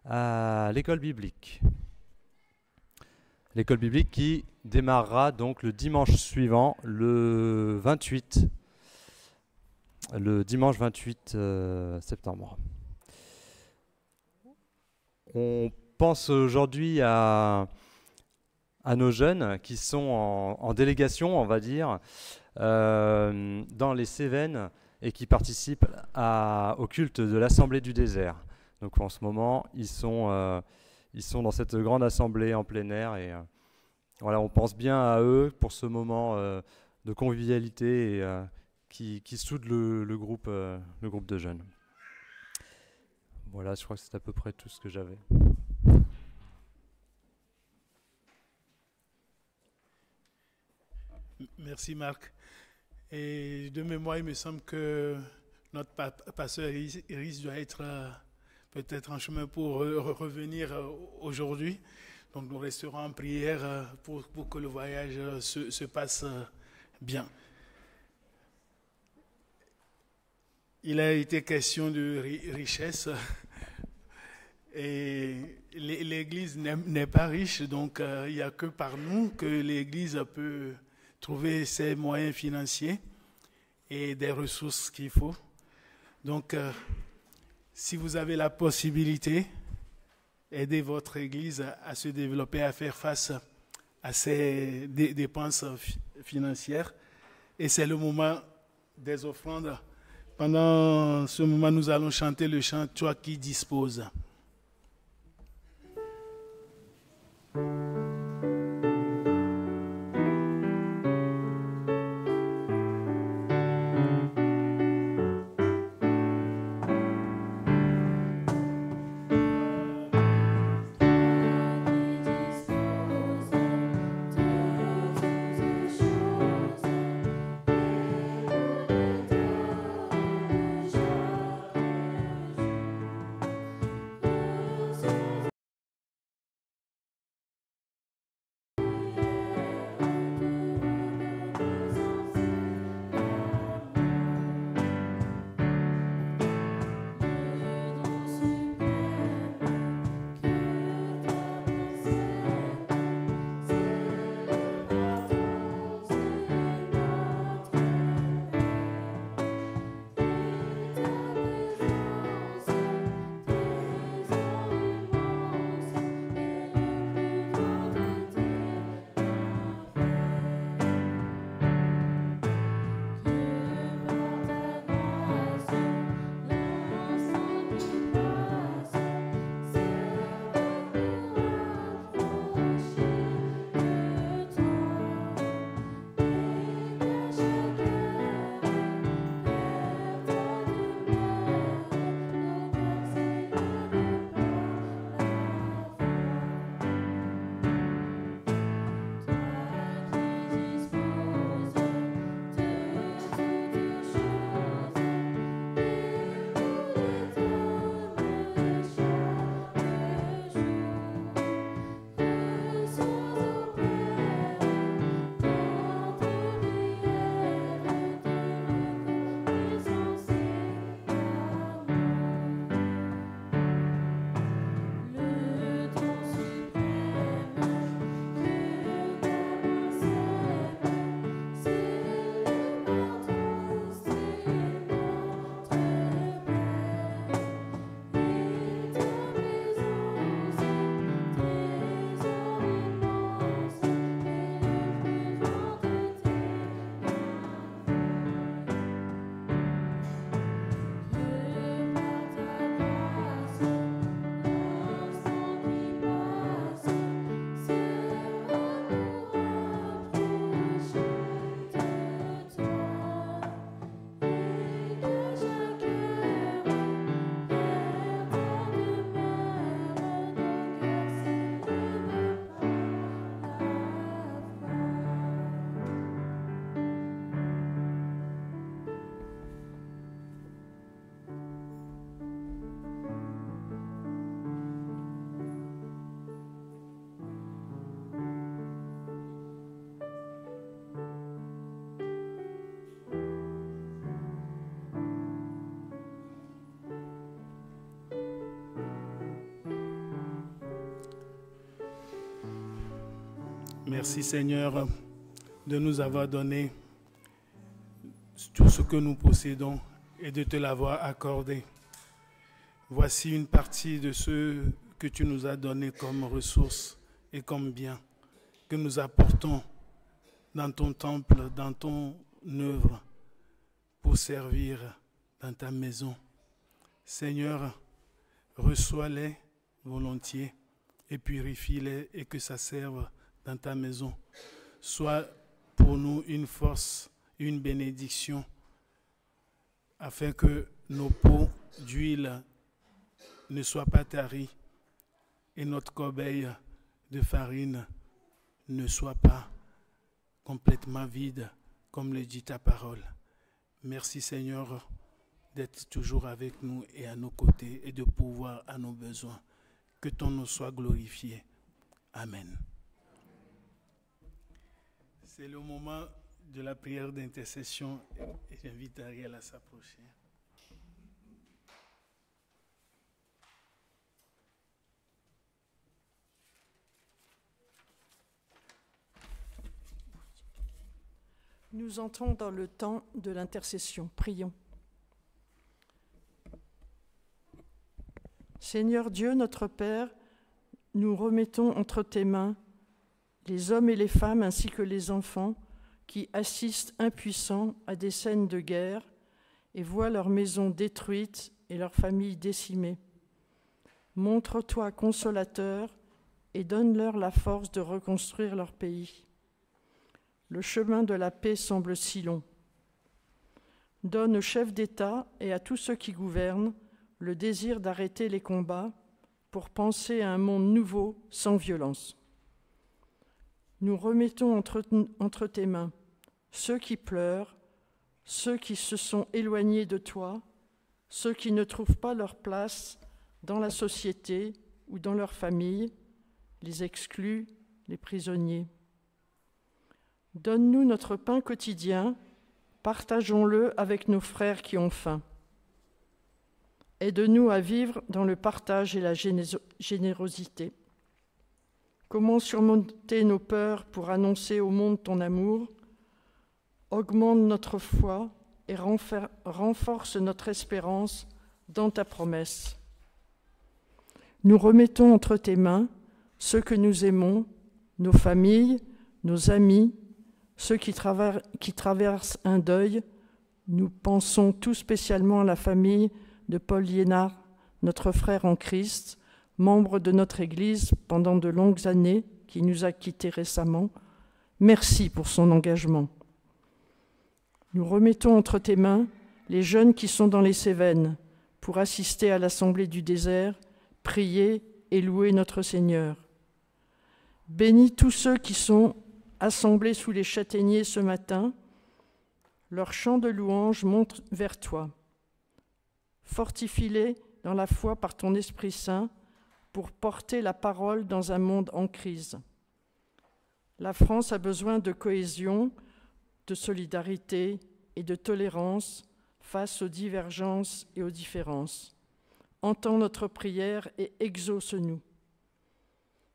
à l'école biblique. L'école biblique qui démarrera donc le dimanche suivant, le 28, le dimanche 28 septembre. On pense aujourd'hui à nos jeunes qui sont en délégation, on va dire, dans les Cévennes et qui participent au culte de l'Assemblée du désert. Donc en ce moment, ils sont dans cette grande assemblée en plein air et voilà, on pense bien à eux pour ce moment de convivialité et, qui soude le groupe de jeunes. Voilà, je crois que c'est à peu près tout ce que j'avais. Merci Marc. Et de mémoire, il me semble que notre pasteur Iris doit être peut-être en chemin pour revenir aujourd'hui. Donc nous resterons en prière pour que le voyage se passe bien. Il a été question de richesse et l'Église n'est pas riche, donc il n'y a que par nous que l'Église peut trouver ses moyens financiers et des ressources qu'il faut. Donc, si vous avez la possibilité, aidez votre Église à se développer, à faire face à ces dépenses financières. Et c'est le moment des offrandes. Pendant ce moment, nous allons chanter le chant « Toi qui disposes ». Toi Merci Seigneur de nous avoir donné tout ce que nous possédons et de te l'avoir accordé. Voici une partie de ce que tu nous as donné comme ressources et comme biens que nous apportons dans ton temple, dans ton œuvre, pour servir dans ta maison. Seigneur, reçois-les volontiers et purifie-les et que ça serve dans ta maison. Sois pour nous une force, une bénédiction, afin que nos pots d'huile ne soient pas taris et notre corbeille de farine ne soit pas complètement vide, comme le dit ta parole. Merci Seigneur d'être toujours avec nous et à nos côtés et de pourvoir à nos besoins. Que ton nom soit glorifié. Amen. C'est le moment de la prière d'intercession et j'invite Ariel à s'approcher. Nous entrons dans le temps de l'intercession. Prions. Seigneur Dieu, notre Père, nous remettons entre tes mains les hommes et les femmes ainsi que les enfants qui assistent impuissants à des scènes de guerre et voient leurs maisons détruites et leurs familles décimées. Montre-toi consolateur et donne-leur la force de reconstruire leur pays. Le chemin de la paix semble si long. Donne aux chefs d'État et à tous ceux qui gouvernent le désir d'arrêter les combats pour penser à un monde nouveau sans violence. Nous remettons entre tes mains ceux qui pleurent, ceux qui se sont éloignés de toi, ceux qui ne trouvent pas leur place dans la société ou dans leur famille, les exclus, les prisonniers. Donne-nous notre pain quotidien, partageons-le avec nos frères qui ont faim. Aide-nous à vivre dans le partage et la générosité. Comment surmonter nos peurs pour annoncer au monde ton amour? Augmente notre foi et renforce notre espérance dans ta promesse. Nous remettons entre tes mains ceux que nous aimons, nos familles, nos amis, ceux qui traversent un deuil. Nous pensons tout spécialement à la famille de Paul Liénard, notre frère en Christ, membre de notre Église pendant de longues années, qui nous a quittés récemment. Merci pour son engagement. Nous remettons entre tes mains les jeunes qui sont dans les Cévennes pour assister à l'Assemblée du désert, prier et louer notre Seigneur. Bénis tous ceux qui sont assemblés sous les châtaigniers ce matin. Leur chant de louange monte vers toi. Fortifie-les dans la foi par ton Esprit Saint pour porter la parole dans un monde en crise. La France a besoin de cohésion, de solidarité et de tolérance face aux divergences et aux différences. Entends notre prière et exauce-nous.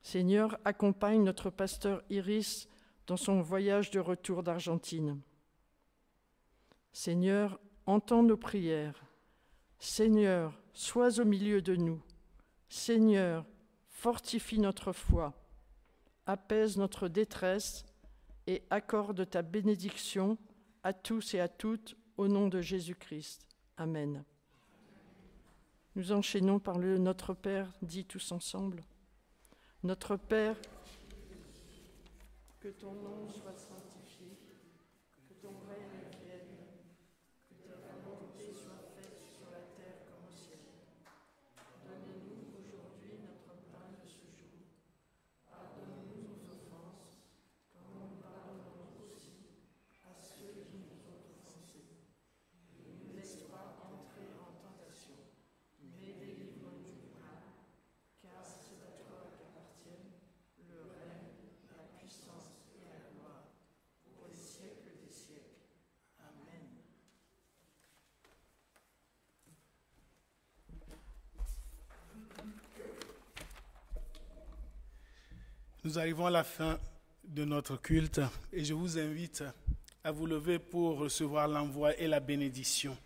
Seigneur, accompagne notre pasteur Iris dans son voyage de retour d'Argentine. Seigneur, entends nos prières. Seigneur, sois au milieu de nous. Seigneur, fortifie notre foi, apaise notre détresse et accorde ta bénédiction à tous et à toutes au nom de Jésus-Christ. Amen. Nous enchaînons par le Notre Père, dit tous ensemble. Notre Père, que ton nom soit sanctifié, que ton règne vienne, que ta volonté soit faite sur la terre comme au ciel. Donne-nous aujourd'hui notre pain de ce jour. Pardonne-nous nos offenses, comme nous pardonnons aussi à ceux qui nous ont offensés. Ne nous laisse pas entrer en tentation, mais délivre-nous du mal, car c'est à toi qu'appartiennent le règne, la puissance et la gloire, pour les siècles des siècles. Amen. Nous arrivons à la fin de notre culte et je vous invite à vous lever pour recevoir l'envoi et la bénédiction.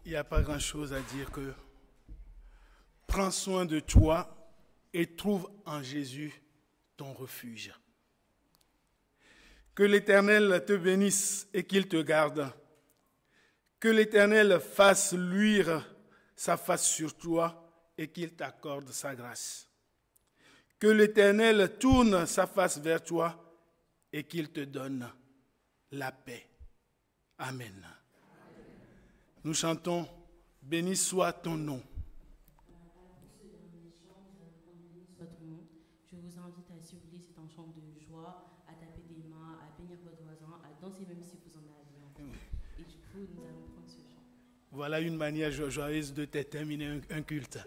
Il n'y a pas grand-chose à dire que prends soin de toi et trouve en Jésus ton refuge. Que l'Éternel te bénisse et qu'il te garde. Que l'Éternel fasse luire sa face sur toi et qu'il t'accorde sa grâce. Que l'Éternel tourne sa face vers toi et qu'il te donne la paix. Amen. Nous chantons « Béni soit ton nom ». Je vous invite à surveiller cet enchant de joie, à taper des mains, à bénir votre voisin, à danser même si vous en avez envie. Et du coup, nous allons prendre ce chant. Voilà une manière joyeuse de terminer un culte.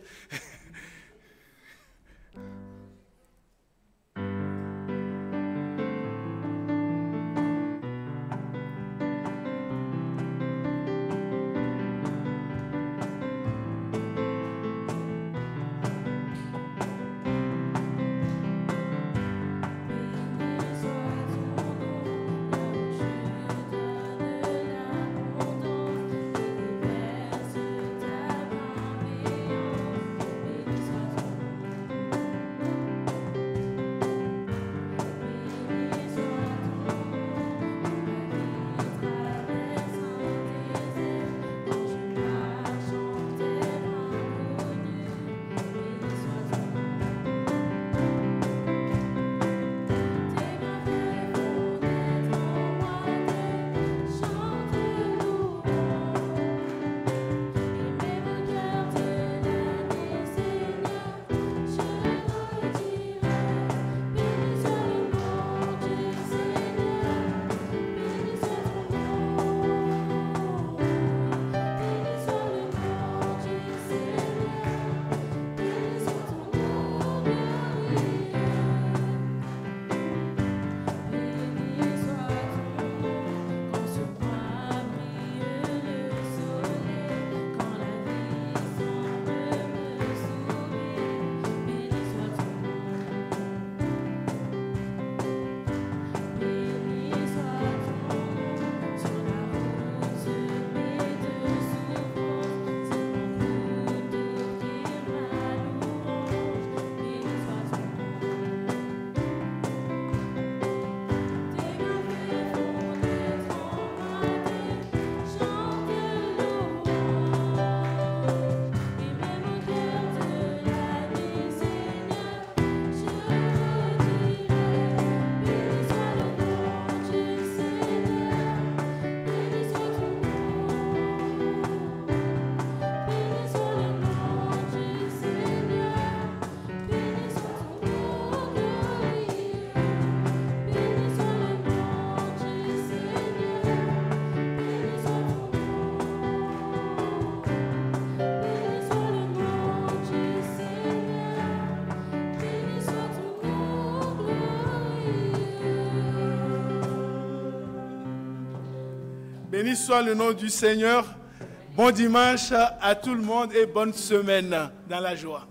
Béni soit le nom du Seigneur. Bon dimanche à tout le monde et bonne semaine dans la joie.